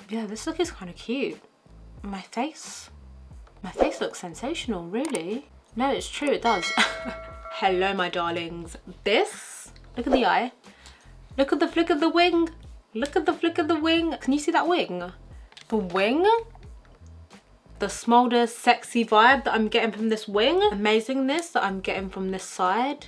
Yeah, this look is kind of cute. My face looks sensational, really. No, it's true, it does. Hello, my darlings. This, look at the eye. Look at the flick of the wing. Look at the flick of the wing. Can you see that wing? The wing? The smolder, sexy vibe that I'm getting from this wing. Amazingness that I'm getting from this side.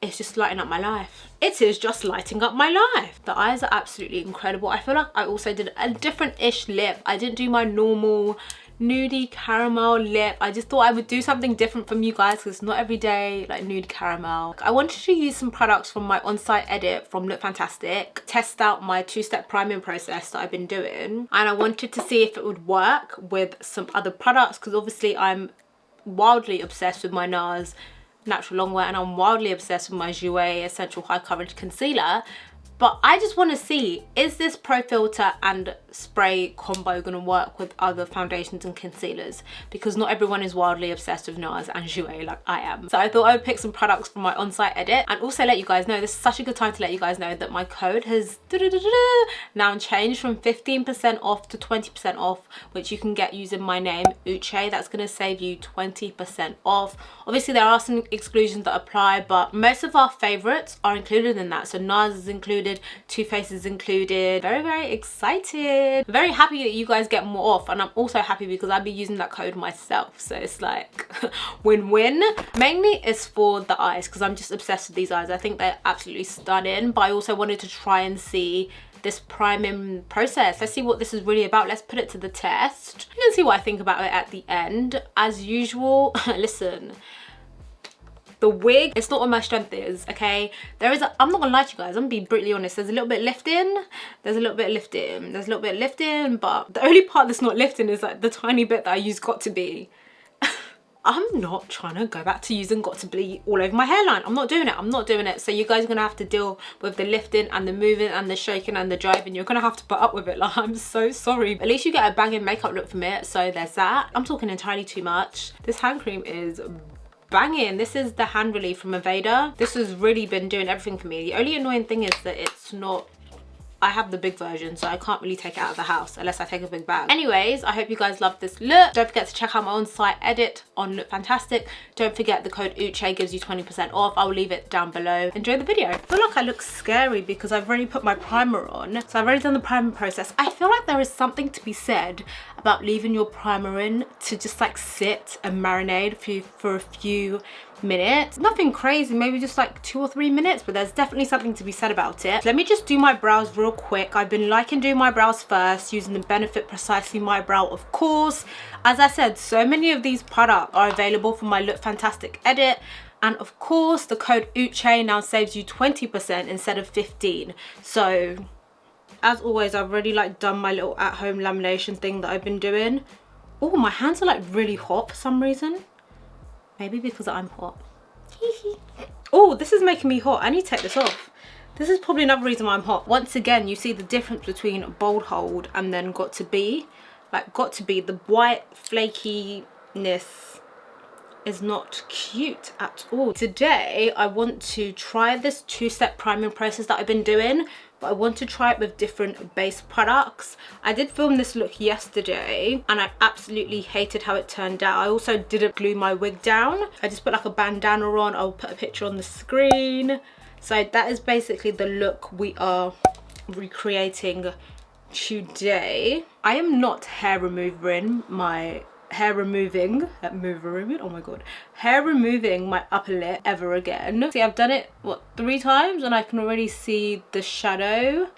It's just lighting up my life. It is just lighting up my life. The eyes are absolutely incredible. I feel like I also did a different-ish lip. I didn't do my normal nudie caramel lip. I just thought I would do something different from you guys because it's not every day like nude caramel. I wanted to use some products from my on-site edit from Look Fantastic, test out my two-step priming process that I've been doing, and I wanted to see if it would work with some other products because obviously I'm wildly obsessed with my NARS Natural Longwear and I'm wildly obsessed with my JEWELLERY Essential High Coverage Concealer. But I just want to see, is this pro filter and spray combo going to work with other foundations and concealers? Because not everyone is wildly obsessed with NARS and JEWELLERY like I am. So I thought I would pick some products from my on-site edit and also let you guys know, this is such a good time to let you guys know that my code has now changed from 15% off to 20% off, which you can get using my name, Uche. That's going to save you 20% off. Obviously there are some exclusions that apply, but most of our favorites are included in that. So NARS is included, Too Faced is included. Very, very excited. Very happy that you guys get more off, and I'm also happy because I'll be using that code myself, so it's like win-win. Mainly it's for the eyes because I'm just obsessed with these eyes. I think they're absolutely stunning, but I also wanted to try and see this priming process. Let's see what this is really about. Let's put it to the test. You can see what I think about it at the end. As usual, listen, the wig, it's not where my strength is, okay? I'm not gonna lie to you guys, I'm gonna be brutally honest. There's a little bit lifting, there's a little bit lifting, there's a little bit lifting, but the only part that's not lifting is like the tiny bit that I use Got To Be. I'm not trying to go back to using Got To Be all over my hairline. I'm not doing it, I'm not doing it. So you guys are gonna have to deal with the lifting and the moving and the shaking and the driving. You're gonna have to put up with it, like, I'm so sorry. At least you get a banging makeup look from it, so there's that. I'm talking entirely too much. This hand cream is banging. This is the hand relief from Aveda. This has really been doing everything for me. The only annoying thing is that it's not, I have the big version, so I can't really take it out of the house unless I take a big bag. Anyways, I hope you guys love this look. Don't forget to check out my on-site edit on Look Fantastic. Don't forget the code Uche gives you 20% off. I will leave it down below. Enjoy the video. I feel like I look scary because I've already put my primer on. So I've already done the primer process. I feel like there is something to be said about leaving your primer in to just like sit and marinate for a few minutes. Nothing crazy, maybe just like 2 or 3 minutes, but there's definitely something to be said about it. Let me just do my brows real quick. I've been liking doing my brows first, using the Benefit Precisely My Brow, of course. As I said, so many of these products are available for my Look Fantastic edit, and of course the code Uche now saves you 20% instead of 15%. So as always, I've already like done my little at-home lamination thing that I've been doing. Oh, my hands are like really hot for some reason. Maybe because I'm hot. Oh, this is making me hot. I need to take this off. This is probably another reason why I'm hot. Once again, you see the difference between Bold Hold and then Got To Be. Like Got To Be, the white flakiness is not cute at all. Today, I want to try this two-step priming process that I've been doing, but I want to try it with different base products. I did film this look yesterday and I absolutely hated how it turned out. I also didn't glue my wig down. I just put like a bandana on. I'll put a picture on the screen. So that is basically the look we are recreating today. I am not hair removing my oh my god, hair removing my upper lip ever again. See, I've done it, what, 3 times, and I can already see the shadow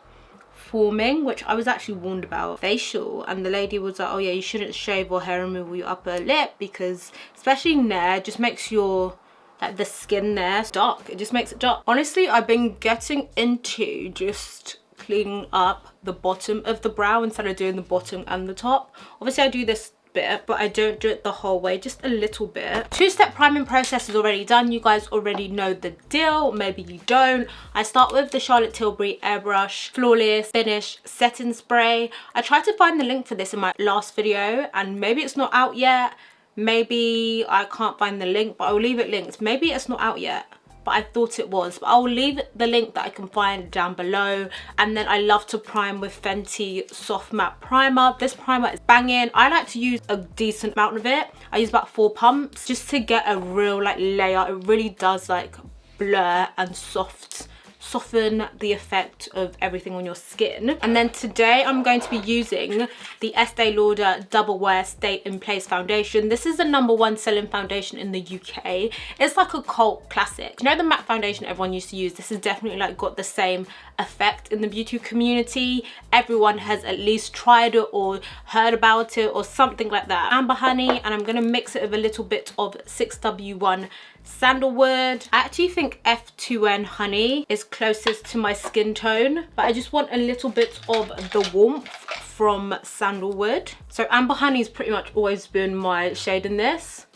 forming, which I was actually warned about. Facial, and the lady was like, oh yeah, you shouldn't shave or hair remove your upper lip because especially in there, it just makes your like the skin there dark. It just makes it dark. Honestly, I've been getting into just cleaning up the bottom of the brow instead of doing the bottom and the top. Obviously I do this bit, but I don't do it the whole way, just a little bit. Two-step priming process is already done. You guys already know the deal. Maybe you don't. I start with the Charlotte Tilbury Airbrush Flawless Finish Setting Spray. I tried to find the link for this in my last video and maybe it's not out yet. Maybe I can't find the link, but I'll leave it linked. Maybe it's not out yet. but I thought it was. But I'll leave the link that I can find down below. And then I love to prime with Fenty Soft Matte Primer. This primer is banging. I like to use a decent amount of it. I use about 4 pumps just to get a real like layer. It really does like blur and soften the effect of everything on your skin. And then today I'm going to be using the Estee Lauder Double Wear Stay in Place foundation. This is the #1 selling foundation in the UK. It's like a cult classic. You know the matte foundation everyone used to use? This has definitely like got the same effect in the beauty community. Everyone has at least tried it or heard about it or something like that. Amber honey, and I'm gonna mix it with a little bit of 6W1 sandalwood. I actually think F2N honey is closest to my skin tone, but I just want a little bit of the warmth from sandalwood. So amber honey's pretty much always been my shade in this.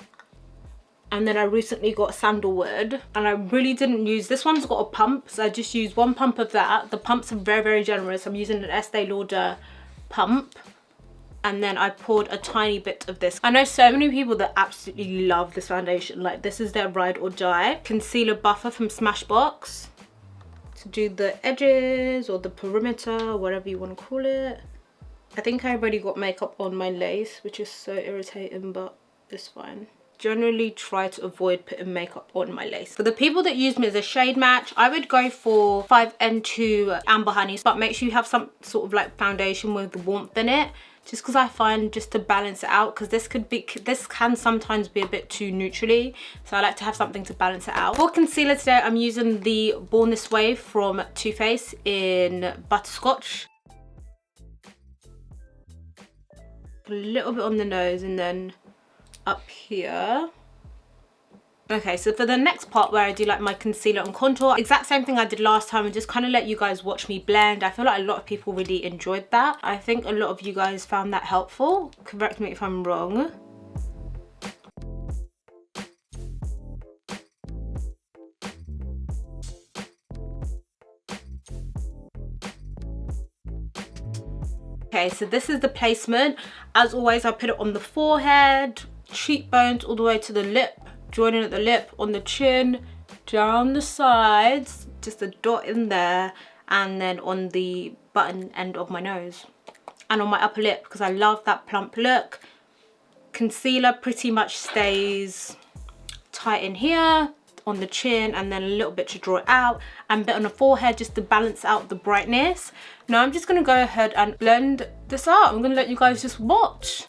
And then I recently got sandalwood, and I really didn't use, this one's got a pump, so I just used 1 pump of that. The pumps are very, very generous. I'm using an Estee Lauder pump. And then I poured a tiny bit of this. I know so many people that absolutely love this foundation. Like, this is their ride or die. Concealer buffer from Smashbox to do the edges or the perimeter, whatever you want to call it. I think I already got makeup on my lace, which is so irritating, but it's fine. Generally try to avoid putting makeup on my lace. For the people that use me as a shade match, I would go for 5N2 Amber Honey, but make sure you have some sort of like foundation with warmth in it. Just because I find just to balance it out, because this can sometimes be a bit too neutrally, so I like to have something to balance it out. For concealer today, I'm using the Born This Way from Too Faced in Butterscotch. A little bit on the nose and then up here. Okay, so for the next part where I do like my concealer and contour, exact same thing I did last time, and just kind of let you guys watch me blend. I feel like a lot of people really enjoyed that. I think a lot of you guys found that helpful. Correct me if I'm wrong. Okay, so this is the placement. As always, I put it on the forehead, cheekbones, all the way to the lip, joining at the lip, on the chin, down the sides, just a dot in there, and then on the button end of my nose and on my upper lip, because I love that plump look. Concealer pretty much stays tight in here, on the chin, and then a little bit to draw it out, and a bit on the forehead just to balance out the brightness. Now I'm just going to go ahead and blend this out. I'm going to let you guys just watch.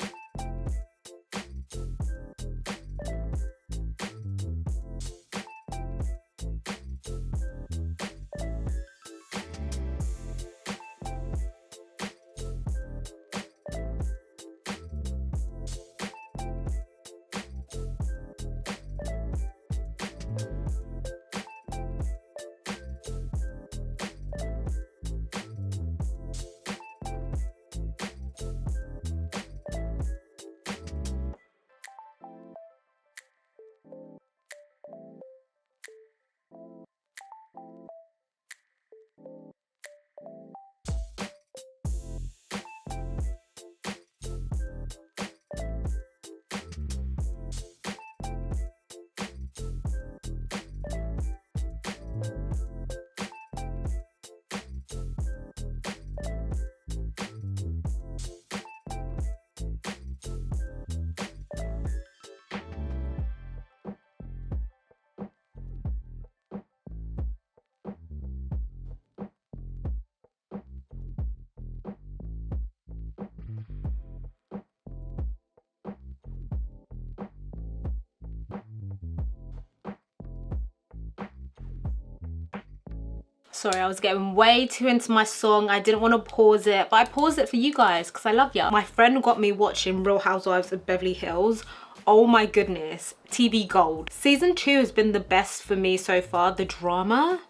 Sorry, I was getting way too into my song. I didn't want to pause it, but I paused it for you guys because I love ya. My friend got me watching Real Housewives of Beverly Hills. Oh my goodness, TV gold. Season 2 has been the best for me so far. The drama.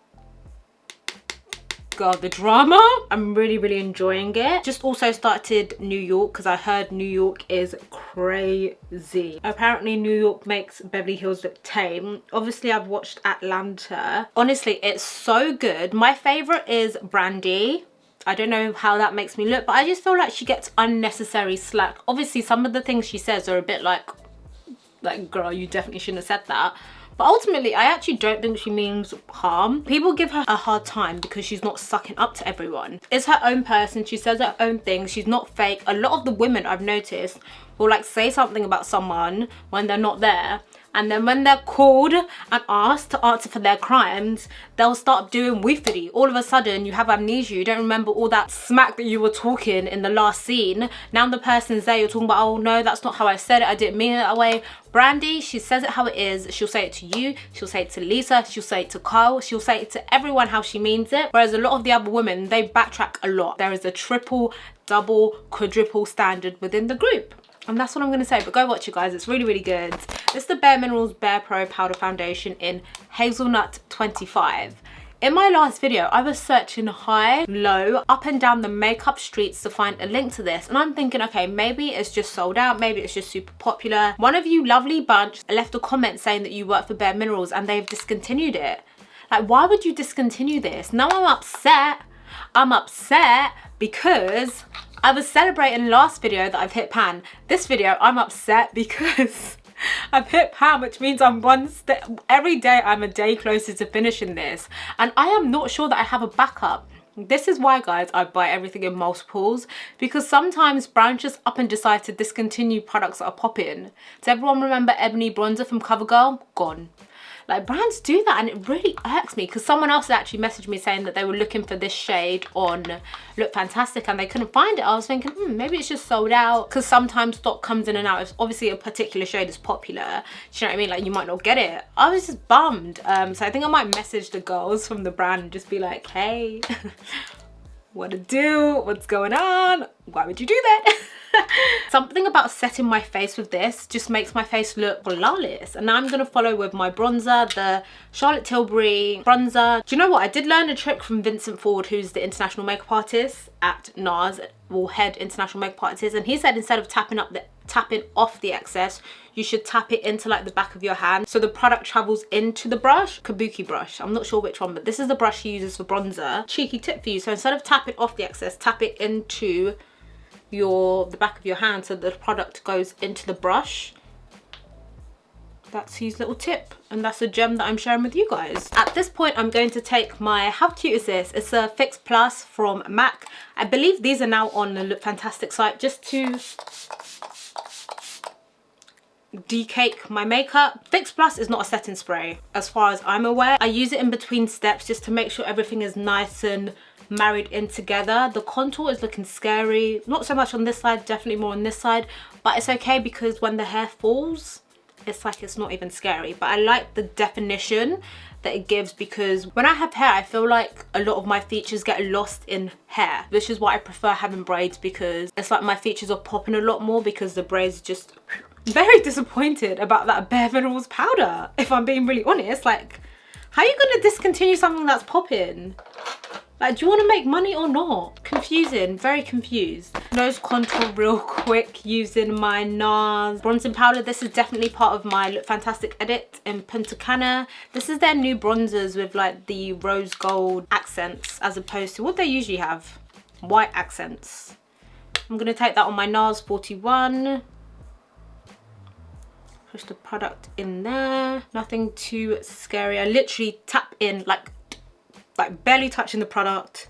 God, the drama. I'm really enjoying it. Just also started New York because I heard New York is crazy. Apparently New York makes Beverly Hills look tame. Obviously I've watched Atlanta. Honestly, it's so good. My favorite is Brandy. I don't know how that makes me look, but I just feel like she gets unnecessary slack. Obviously some of the things she says are a bit like girl, you definitely shouldn't have said that. But ultimately, I actually don't think she means harm. People give her a hard time because she's not sucking up to everyone. It's her own person. She says her own things. She's not fake. A lot of the women I've noticed will like say something about someone when they're not there. And then when they're called and asked to answer for their crimes, they'll start doing woofity. All of a sudden, you have amnesia. You don't remember all that smack that you were talking in the last scene. Now the person's there, you're talking about, oh no, that's not how I said it. I didn't mean it that way. Brandy, she says it how it is. She'll say it to you. She'll say it to Lisa. She'll say it to Kyle. She'll say it to everyone how she means it. Whereas a lot of the other women, they backtrack a lot. There is a triple, double, quadruple standard within the group. And that's what I'm going to say, but go watch it, guys. It's really, really good. This is the Bare Minerals Bare Pro Powder Foundation in Hazelnut 25. In my last video, I was searching high, low, up and down the makeup streets to find a link to this. And I'm thinking, okay, maybe it's just sold out. Maybe it's just super popular. One of you lovely bunch left a comment saying that you work for Bare Minerals and they've discontinued it. Like, why would you discontinue this? Now I'm upset. I'm upset because I was celebrating last video that I've hit pan. This video, I'm upset because I've hit pan, which means I'm one step, every day I'm a day closer to finishing this. And I am not sure that I have a backup. This is why, guys, I buy everything in multiples, because sometimes brands just up and decide to discontinue products that are popping. Does everyone remember Ebony Bronzer from CoverGirl? Gone. Like, brands do that and it really irks me, because someone else actually messaged me saying that they were looking for this shade on Look Fantastic and they couldn't find it. I was thinking, maybe it's just sold out, because sometimes stock comes in and out. If obviously a particular shade is popular, do you know what I mean? Like, you might not get it. I was just bummed. So I think I might message the girls from the brand and just be like, hey, what to do? What's going on? Why would you do that? Something about setting my face with this just makes my face look flawless. And now I'm going to follow with my bronzer, the Charlotte Tilbury bronzer. Do you know what? I did learn a trick from Vincent Ford, who's the international makeup artist at NARS, or head international makeup artist. And he said instead of tapping off the excess, you should tap it into like the back of your hand so the product travels into the brush. Kabuki brush, I'm not sure which one, but this is the brush he uses for bronzer. Cheeky tip for you. So instead of tapping off the excess, tap it into the back of your hand so the product goes into the brush. That's his little tip, and that's a gem that I'm sharing with you guys. At this point, I'm going to take my, how cute is this? It's a Fix Plus from MAC. I believe these are now on the Look Fantastic site, just to decake my makeup. Fix Plus is not a setting spray as far as I'm aware. I use it in between steps just to make sure everything is nice and married in together. The contour is looking scary, not so much on this side, definitely more on this side, but it's okay because when the hair falls, it's like it's not even scary. But I like the definition that it gives, because when I have hair, I feel like a lot of my features get lost in hair, which is why I prefer having braids, because it's like my features are popping a lot more because the braids just very disappointed about that Bare Minerals powder, if I'm being really honest. Like, how are you gonna discontinue something that's popping? Like, do you want to make money or not? Confusing, very confused. Nose contour real quick using my NARS bronzing powder. This is definitely part of my Look Fantastic edit in Punta Cana. This is their new bronzers with like the rose gold accents as opposed to what they usually have, white accents. I'm going to take that on my NARS 41. Push the product in there. Nothing too scary. I literally tap in like barely touching the product.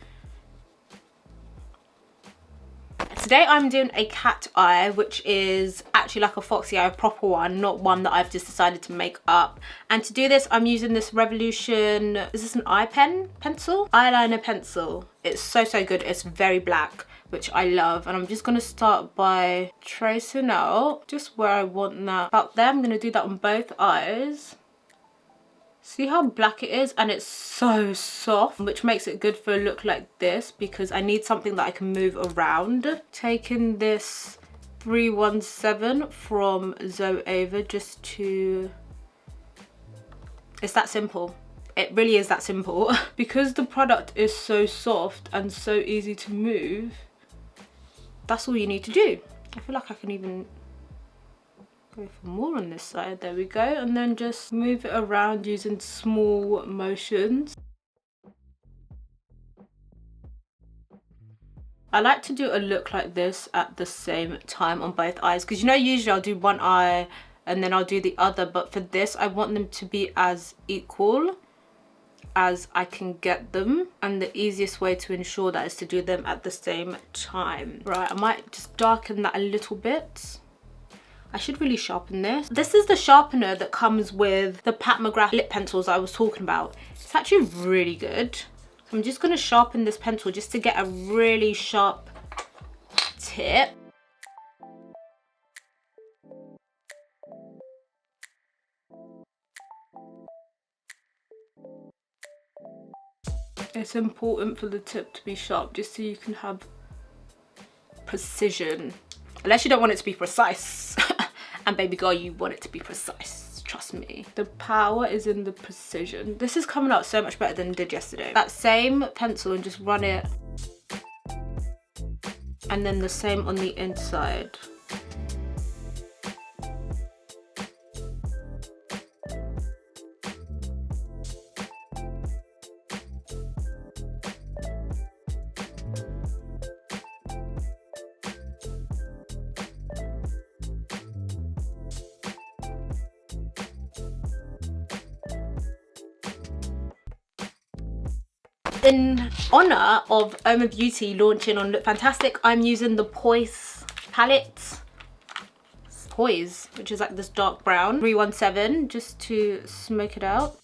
Today I'm doing a cat eye, which is actually like a foxy eye, a proper one, not one that I've just decided to make up. And to do this, I'm using this Revolution, is this an eye pencil? Eyeliner pencil. It's so good. It's very black, which I love. And I'm just gonna start by tracing out just where I want that. About there, I'm gonna do that on both eyes. See how black it is? And it's so soft, which makes it good for a look like this, because I need something that I can move around. Taking this 317 from Zoeva just to... It's that simple. It really is that simple. Because the product is so soft and so easy to move, that's all you need to do. I feel like I can even go for more on this side. There we go. And then just move it around using small motions. I like to do a look like this at the same time on both eyes, because you know usually I'll do one eye and then I'll do the other. But for this, I want them to be as equal as I can get them, and the easiest way to ensure that is to do them at the same time. Right, I might just darken that a little bit. I should really sharpen this. This is the sharpener that comes with the Pat McGrath lip pencils I was talking about. It's actually really good. I'm just gonna sharpen this pencil just to get a really sharp tip. It's important for the tip to be sharp just so you can have precision. Unless you don't want it to be precise. And baby girl, you want it to be precise, trust me. The power is in the precision. This is coming out so much better than it did yesterday. That same pencil and just run it. And then the same on the inside. In honor of Oma Beauty launching on Look Fantastic, I'm using the Poise palette. Poise, which is like this dark brown. 317, just to smoke it out.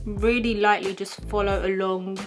Really lightly just follow along.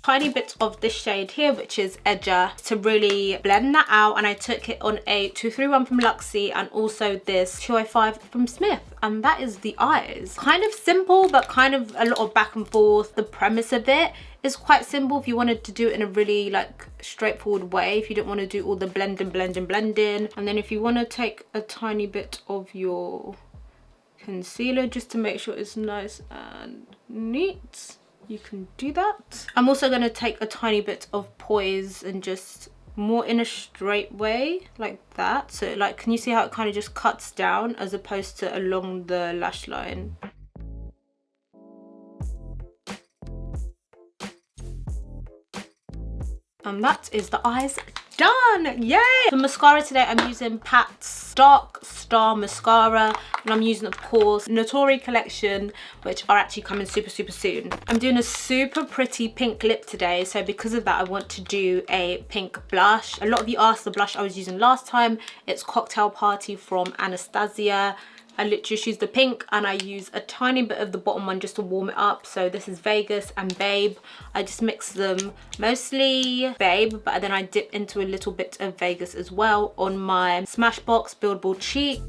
Tiny bit of this shade here, which is Edger, to really blend that out, and I took it on a 231 from Luxie and also this 205 from Smith, and that is the eyes. Kind of simple, but kind of a lot of back and forth. The premise of it is quite simple if you wanted to do it in a really like straightforward way, if you don't want to do all the blending, and then if you want to take a tiny bit of your concealer just to make sure it's nice and neat, you can do that. I'm also going to take a tiny bit of Poise and just more in a straight way like that. So like, can you see how it kind of just cuts down as opposed to along the lash line? And that is the eyes done. Yay! For mascara today, I'm using Pat's Dark Star Mascara, and I'm using, of course, Natori collection, which are actually coming super soon. I'm doing a super pretty pink lip today, so because of that, I want to do a pink blush. A lot of you asked the blush I was using last time. It's Cocktail Party from Anastasia. I literally just use the pink, and I use a tiny bit of the bottom one just to warm it up. So this is Vegas and Babe. I just mix them, mostly Babe, but then I dip into a little bit of Vegas as well on my Smashbox Buildable cheek.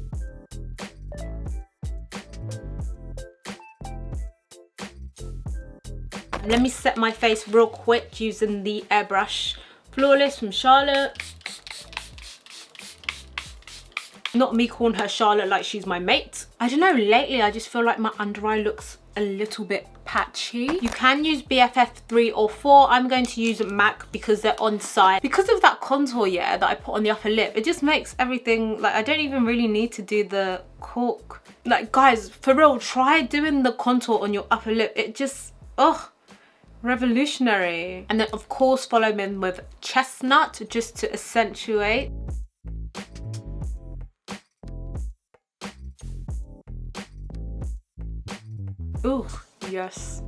Let me set my face real quick using the airbrush Flawless from Charlotte. Not me calling her Charlotte like she's my mate. I don't know, lately I just feel like my under eye looks a little bit patchy. You can use BFF 3 or 4. I'm going to use MAC because they're on site. Because of that contour, yeah, that I put on the upper lip, it just makes everything, like, I don't even really need to do the cork. Like, guys, for real, try doing the contour on your upper lip. It just, ugh, revolutionary. And then, of course, follow me with Chestnut just to accentuate. Ooh, yes.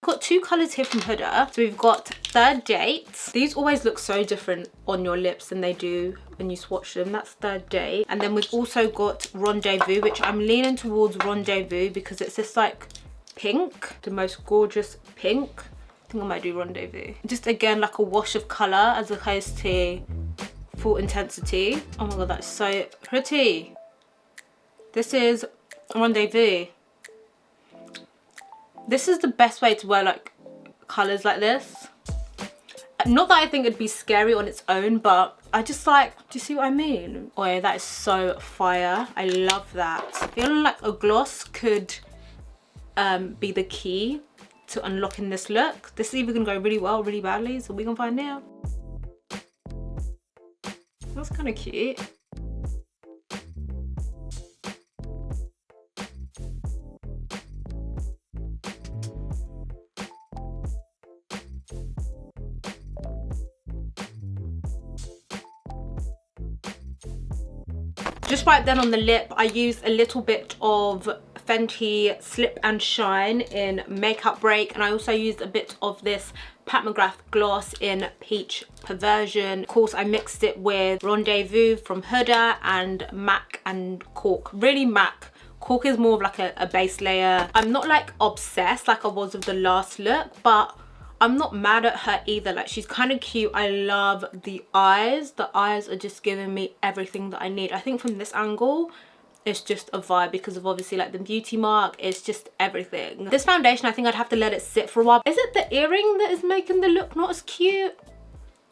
Got two colours here from Huda. So we've got Third Date. These always look so different on your lips than they do when you swatch them. That's Third Date. And then we've also got Rendezvous, which I'm leaning towards Rendezvous because it's this like pink, the most gorgeous pink. I think I might do Rendezvous. Just again like a wash of colour as opposed to full intensity. Oh my god, that's so pretty. This is Rendezvous. This is the best way to wear like colours like this. Not that I think it'd be scary on its own, but I just like, do you see what I mean? Oh yeah, that is so fire. I love that. Feeling like a gloss could be the key to unlocking this look. This is either gonna go really well or really badly, so we're gonna find out. That's kind of cute. Just right then on the lip, I used a little bit of Fenty Slip and Shine in Makeup Break, and I also used a bit of this Pat McGrath gloss in Peach Perversion. Of course, I mixed it with Rendezvous from Huda and MAC and Cork. Really MAC. Cork is more of like a base layer. I'm not like obsessed like I was with the last look, but I'm not mad at her either. Like, she's kind of cute. I love the eyes. The eyes are just giving me everything that I need. I think from this angle, it's just a vibe because of obviously like the beauty mark. It's just everything. This foundation, I think I'd have to let it sit for a while. Is it the earring that is making the look not as cute?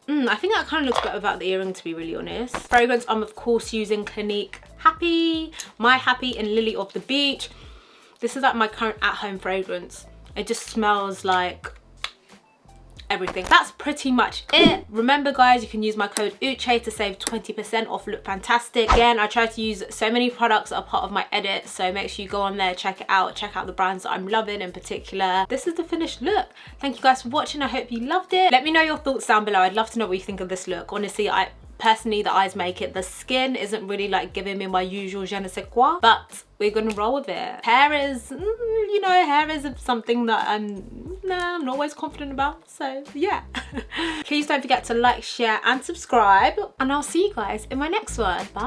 I think that kind of looks better without the earring, to be really honest. Fragrance, I'm of course using Clinique Happy. My Happy in Lily of the Beach. This is like my current at-home fragrance. It just smells like everything. That's pretty much it. Remember guys, you can use my code Uche to save 20% off Look Fantastic. Again, I try to use so many products that are part of my edit, so make sure you go on there, check it out, check out the brands that I'm loving in particular. This is the finished look. Thank you guys for watching. I hope you loved it. Let me know your thoughts down below. I'd love to know what you think of this look. Honestly, personally, the eyes make it. The skin isn't really like giving me my usual je ne sais quoi, but we're gonna roll with it. Hair is, you know, hair is something that I'm not always confident about, so yeah. Please don't forget to like, share and subscribe, and I'll see you guys in my next one. Bye.